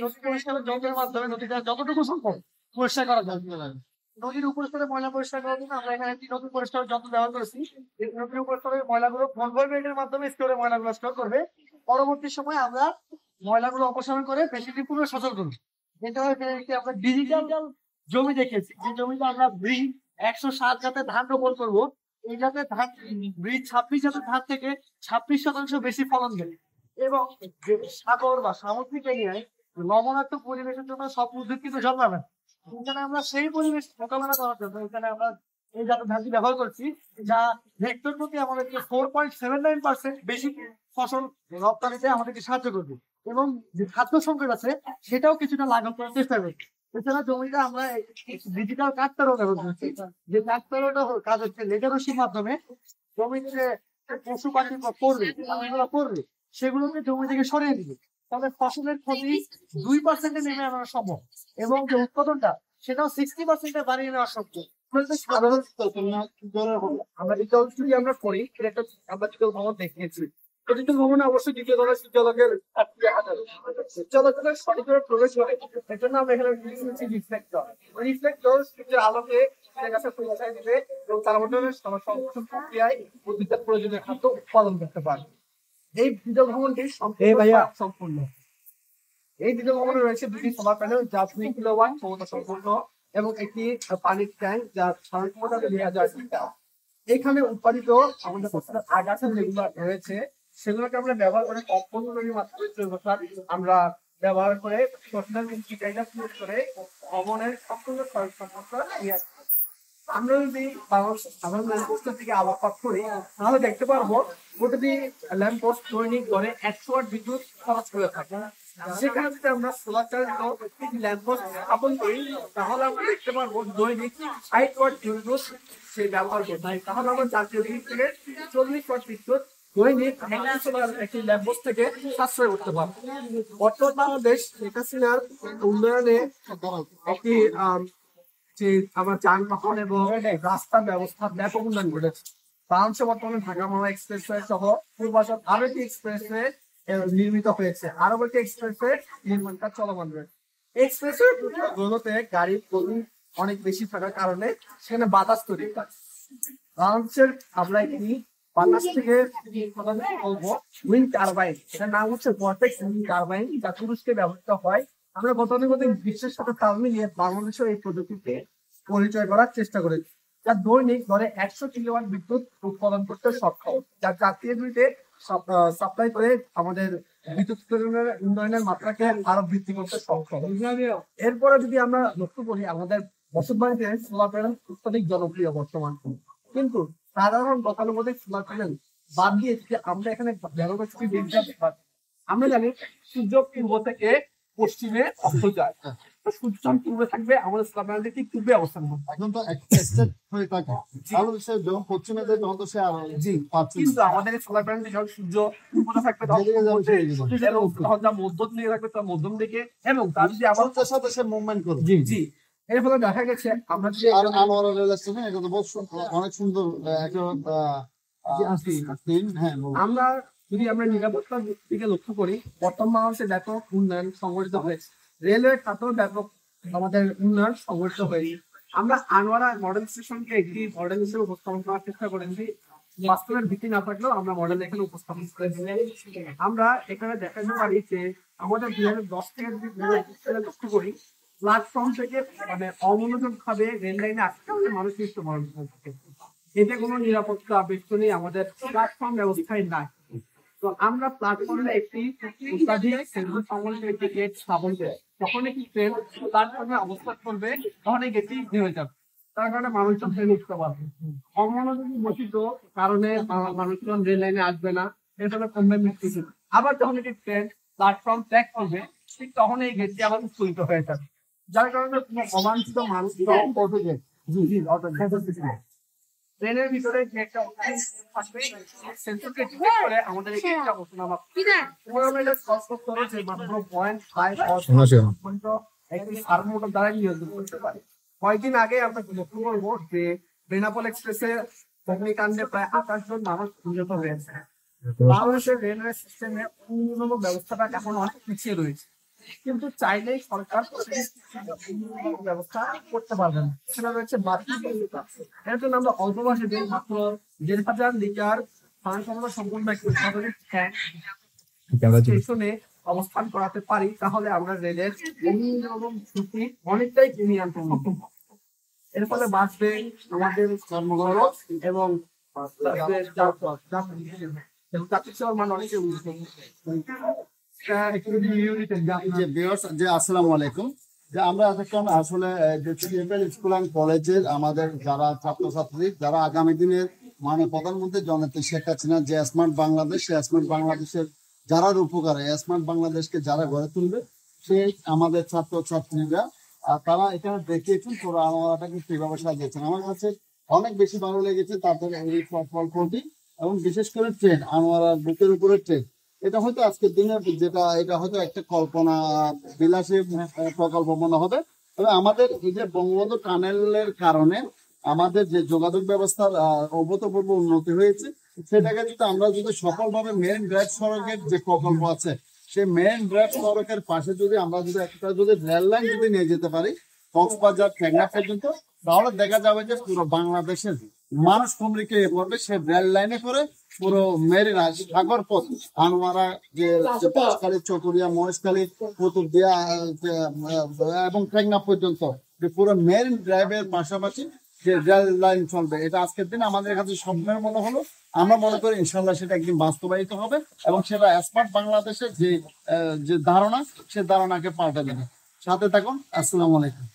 নদী পরিষ্কারের যন্ত্রের মাধ্যমে নদীটা যতটুকু সম্ভব পরিষ্কার করা যায়। নদীর উপরিস্তরে ময়লা পরিষ্কার করার জন্য আমরা এখানে একটি নদী পরিষ্কার যন্ত্র ব্যবহার করেছি। এই নদীর উপরিস্তরে ময়লাগুলো কনভয়ের মাধ্যমে স্টোরে ময়লাগুলো স্টোর করবে। পরবর্তী সময় আমরা ময়লাগুলো অপসারণ করে মেশিনটি পুরো সচল করবো। এটা হচ্ছে আমরা ডিজিটাল জমি দেখেছি, যে জমিতে আমরা ব্রিজ 107 জাতের ধান রোপণ করবো। এই জাতের ধান ব্রিজ 26 জাতের ধান থেকে 26% বেশি ফলন দেবে এবং সাগর বা সামুদ্রিক এরিয়ায় লবণাক্ত পরিবেশের জন্য সব উদ্ভিদ কিন্তু জন্মাবে। এখানে আমরা সেই পরিবেশ মোকাবেলা করার জন্য এখানে আমরা এই জাতের ধানটি ব্যবহার করছি, যা হেক্টর প্রতি আমাদেরকে 4.79% বেশি ফসল রপ্তানিতে আমাদেরকে সাহায্য করবে এবং যে খাদ্য সংকট আছে সেটাও কিছুটা লাঘব করার চেষ্টা করছি। এছাড়া জমিটা আমরা ডিজিটাল কাঠতারও ব্যবহার করছি, যে কাঠতারোটা কাজ হচ্ছে লেজার রশির মাধ্যমে জমিতে পশু পাখি পড়বে সেগুলোকে জমি থেকে সরিয়ে দিবে। তাহলে ফসলের ক্ষতি 2% নেমে আনা সম্ভব এবং যে উৎপাদনটা সেটাও 60% বাড়িয়ে নেওয়া সম্ভব। আমরা ডিজিটাল যদি আমরা করি এটা আমরা ডিজিটাল ভবন দেখিয়েছি। ডিজিটাল ভবনে অবশ্যই দ্বিতীয় তলায় সূর্যালোকের সূর্যালোকের সঠিকভাবে প্রবেশ করে এর জন্য আমরা এখানে রিফ্লেক্টর সূর্যের আলোকে কাছে পৌঁছায় দিবে এবং তার মাধ্যমে প্রক্রিয়ায় উদ্ভিদের প্রয়োজনীয় খাদ্য উৎপাদন করতে পারে। এই ডিজিটাল ভবনটি সম্পূর্ণ এই ডিজিটাল ভবনে রয়েছে দুটি সোলার প্যানেল যা 2 কিলোওয়াট ক্ষমতা সম্পন্ন এবং একটি পানির ট্যাঙ্ক যা সাধারণ ক্ষমতা 2000 লিটার। এখানে উৎপাদিত আমাদের ফসলের আগাছা যেগুলো রয়েছে সেগুলোকে আমরা ব্যবহার করে কম্পোস্ট তৈরির মাধ্যমে আমরা ব্যবহার করে ফসলের চিটাইটা প্রয়োগ করে ভবনের সম্পূর্ণ সমস্যা নিয়ে আসি। আমরা যদি সাধারণ ল্যাম্পপোস্টের দিকে আলোকপাত করি তাহলে দেখতে পারবো প্রতিটি ল্যাম্পপোস্ট দৈনিক গড়ে 100 ওয়াট বিদ্যুৎ খরচ করে থাকে। সেখানে যদি আমরা সোলার চালিত ল্যাম্পপোস্ট স্থাপন করি তাহলে আমরা দেখতে পারবো দৈনিক 60 ওয়াট বিদ্যুৎ সে ব্যবহার করতে হয়। তাহলে আমরা জাতীয় দিক থেকে 40 ওয়াট বিদ্যুৎ দৈনিক একটি ল্যাম্পপোস্ট থেকে সাশ্রয় করতে পারবো। বর্তমান বাংলাদেশ শেখ হাসিনার উন্নয়নে একটি যে আমার যানবাহন এবং রাস্তার ব্যবস্থা ব্যাপক উন্নয়ন ঘটেছে। বাংলাদেশে বর্তমানে ঢাকা মাওয়া এক্সপ্রেসওয়ে সহ পূর্বাচল আরো একটি এক্সপ্রেসওয়ে নির্মিত হয়েছে, আরো একটি এক্সপ্রেসওয়ে নির্মাণ কাজ চলমান রয়েছে। এক্সপ্রেসওয়ে গুলোতে গাড়ির গতি অনেক বেশি থাকার কারণে সেখানে বাতাস তৈরি হয়। বাংলাদেশের আমরা একটি বাংলাদেশ থেকে বলবো উইন্ড টারবাইন, এটার নাম হচ্ছে ভর্টেক্স উইন্ড টারবাইন, যা তুরস্কে ব্যবহৃত হয়। আমরা গতানুগতিক বিশ্বের সাথে তাল মিলিয়ে বাংলাদেশের এই প্রযুক্তিকে পরিচয় করার চেষ্টা করেছি, যা দৈনিক ধরে 100 কিলোওয়াট বিদ্যুৎ উৎপাদন করতে সক্ষম, যা জাতীয় গ্রিডে সাপ্লাই করে আমাদের বিদ্যুৎ উন্নয়নের মাত্রাকে আরো বৃদ্ধি করতে সক্ষম। এরপরে যদি আমরা লক্ষ্য করি আমাদের বসতবাড়িতে সোলার প্যানেল অত্যধিক জনপ্রিয় বর্তমান, কিন্তু সাধারণ গতানুগতিক সোলার প্যানেল বাদ দিয়ে আমরা এখানে ব্যবহার করছি। আমরা জানি সূর্য পূর্ব থেকে পশ্চিমে অস্ত যায়, সূর্য যখন পূর্বে থাকবে আমাদের সোলার প্যানেলটি ঠিক পূর্বে অবস্থান করবে। এখন তো হয়ে থাকে যখন পশ্চিমে যায় তখন তো সে কিন্তু আমাদের সোলার প্যানেলটি যখন সূর্য পূর্বে থাকবে তখন যা মধ্য দিকে থাকবে তার মধ্যম দিকে এবং তার যদি আমাদের সাথে সে মুভমেন্ট করবে। জি এর ফলে দেখা গেছে আমরা যদি আনোয়ারা রেল স্টেশন এটা তো অনেক সুন্দর আমরা যদি আমরা নিরাপত্তার দিকে লক্ষ্য করি বর্তমান বাংলাদেশে ব্যাপক উন্নয়ন সংগঠিত হয়েছে, রেলওয়ে খাতেও ব্যাপক আমাদের উন্নয়ন সংগঠিত হয়েছে। আমরা আনোয়ারা মডেল স্টেশনকে একটি মডেল হিসেবে উপস্থাপন করার চেষ্টা করেছি, বাস্তবের ভিত্তি না থাকলেও আমরা মডেল এখানে উপস্থাপন করেছি। আমরা এখানে দেখাতে পারি যে আমাদের 2010 থেকে যদি লক্ষ্য করি প্ল্যাটফর্ম থেকে মানে অমনোযোগ ভাবে রেল লাইনে আটকে মানুষ মৃত্যুবরণ করছে। এতে কোনো নিরাপত্তা বেষ্টনী আমাদের প্ল্যাটফর্ম ব্যবস্থায় নাই। তো আমরা প্ল্যাটফর্মে একটি গেট স্থাপন করে যখন একটি ট্রেন প্ল্যাটফর্মে অবস্থান করবে তখন এই গেটটি নেমে যাবে, তার কারণে মানুষজন ট্রেন উঠতে পারবে। অমনোযোগী বসিত কারণে মানুষজন রেল লাইনে আসবে না, এর ফলে কমবে মৃত্যু। আবার যখন একটি ট্রেন প্ল্যাটফর্ম ত্যাগ করবে ঠিক তখন এই গেটটি আবার উৎফুল্লিত হয়ে যাবে, যার কারণে অবাঞ্ছিত মানুষ ট্রেনের ভিতরে আমাদের দ্বারা নিয়ন্ত্রণ করতে পারে। কয়েকদিন আগে আমরা লক্ষ্য করবো যে বেনাপোল এক্সপ্রেসে অগ্নিকাণ্ডে প্রায় 28 জন মানুষ নিহত হয়েছে। বাংলাদেশের রেলওয়ে সিস্টেমে উন্নয়ন ব্যবস্থাটা এখন অনেক পিছিয়ে রয়েছে। কিন্তু চাইলেই সরকার ব্যবস্থা করতে পারবে না। সেটা রয়েছে বাতিল ব্যবস্থা। এর জন্য আমরা অল্প বাজেটে মাত্র 1,500 লিটার পানি সরবরাহ সম্পন্ন একটি অত্যাধুনিক ট্যাঙ্ক স্টেশনে অবস্থান করাতে পারি, তাহলে আমরা রেলের অন্যরকম ঝুঁকি অনেকটাই কমিয়ে আনতে সক্ষম হব। এর ফলে বাঁচবে আমাদের কর্মখরচ এবং যাত্রী সেবার মান অনেকে যে ভিউয়ার্স, যে আসসালামু আলাইকুম। যে আমরা এতক্ষণ আসলে যে সিএমএল স্কুল অ্যান্ড কলেজের আমাদের যারা ছাত্রছাত্রী, যারা আগামী দিনের মানে প্রধানমন্ত্রী জননেত্রী শেখ হাসিনা যে স্মার্ট বাংলাদেশ, সেই স্মার্ট বাংলাদেশের যারা উপকারে স্মার্ট বাংলাদেশকে যারা গড়ে তুলবে, সেই আমাদের ছাত্রছাত্রীরা তারা এখানে দেখিয়েছেন পুরো আনোয়ারাটাকে কিভাবে সাজিয়েছেন। আমার কাছে অনেক বেশি ভালো লেগেছে তাদের এই প্রকল্পটি, এবং বিশেষ করে ট্রেন, আনোয়ারার বুকের উপরে ট্রেন। এটা হয়তো আজকের দিনে এটা হয়তো একটা কল্পনা বিলাসী প্রকল্প মনে হবে, তবে আমাদের এই যে বঙ্গবন্ধু টানেলের কারণে আমাদের যে যোগাযোগ ব্যবস্থার অভূতপূর্ব উন্নতি হয়েছে, সেটাকে যদি আমরা যদি সফলভাবে মেইন ড্রাইভ সড়কের যে প্রকল্প আছে, সেই মেইন ড্রাইভ সড়কের পাশে যদি আমরা যদি একটা যদি রেল লাইন যদি নিয়ে যেতে পারি কক্সবাজার টেকনাফ পর্যন্ত, তাহলে দেখা যাবে যে পুরো বাংলাদেশের মানুষ কুমড়িকে পড়বে সে রেল লাইনে করে পুরো মেরিনা সাগর পথ আনোয়ারা যে পাঁচখালী, চকরিয়া, মহেশখালী, কুতুবদিয়া এবং টেকনাফ পর্যন্ত যে পুরো মেরিন ড্রাইভের পাশাপাশি যে রেল লাইন চলবে, এটা আজকের দিন আমাদের কাছে স্বপ্নের মনে হলো। আমরা মনে করি ইনশাল্লাহ সেটা একদিন বাস্তবায়িত হবে, এবং সেটা স্মার্ট বাংলাদেশের যে ধারণা, সে ধারণাকে পাল্টে দেবে। সাথে থাকুন। আসসালামু আলাইকুম।